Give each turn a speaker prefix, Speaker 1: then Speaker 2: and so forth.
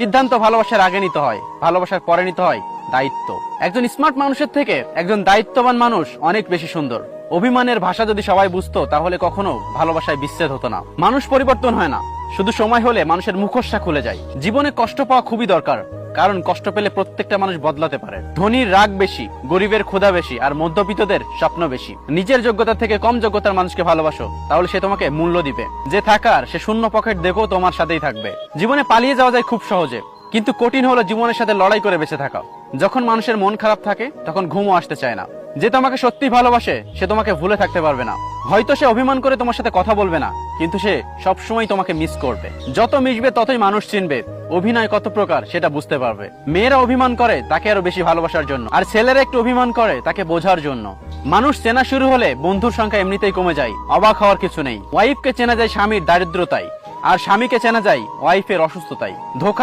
Speaker 1: সিদ্ধান্ত ভালোবাসার আগে নিতে হয়, ভালোবাসার পরে নিতে হয় দায়িত্ব। একজন স্মার্ট মানুষের থেকে একজন দায়িত্ববান মানুষ অনেক বেশি সুন্দর। অভিমানের ভাষা যদি সবাই বুঝতো তাহলে কখনো ভালোবাসায় বিচ্ছেদ হতো না। মানুষ পরিবর্তন হয় না, শুধু সময় হলে মানুষের মুখোশটা খুলে যায়। জীবনে কষ্ট পাওয়া খুবই দরকার, কারণ কষ্ট পেলে প্রত্যেকটা মানুষ বদলাতে পারে। ধনীর রাগ বেশি, গরিবের ক্ষুধা বেশি, আর মধ্যবিত্তদের স্বপ্ন বেশি। নিজের যোগ্যতা থেকে কম যোগ্যতার মানুষকে ভালোবাসো, তাহলে সে তোমাকে মূল্য দিবে। যে থাকার সে শূন্য পকেট দেখো তোমার সাথেই থাকবে। জীবনে পালিয়ে যাওয়া যায় খুব সহজে, কিন্তু কঠিন হলো জীবনের সাথে লড়াই করে বেঁচে থাকা। যখন মানুষের মন খারাপ থাকে তখন ঘুমও আসতে চায় না। যে তোমাকে সত্যি ভালোবাসে সে তোমাকে ভুলে থাকতে পারবে না। হয়তো সে অভিমান করে তোমার সাথে কথা বলবে না, কিন্তু সে সবসময় তোমাকে মিস করবে। যত মিশবে ততই মানুষ চিনবে অভিনয় কত প্রকার সেটা বুঝতে পারবে। মেয়েরা অভিমান করে তাকে আরো বেশি ভালোবাসার জন্য, আর ছেলেরা একটু অভিমান করে তাকে বোঝার জন্য। মানুষ চেনা শুরু হলে বন্ধুর সংখ্যা এমনিতেই কমে যায়, অবাক হওয়ার কিছু নেই। ওয়াইফকে চেনা যায় স্বামীর দারিদ্রতায়, আর স্বামীকে চেনা যায় ওয়াইফের অসুস্থতায়। ধোঁকা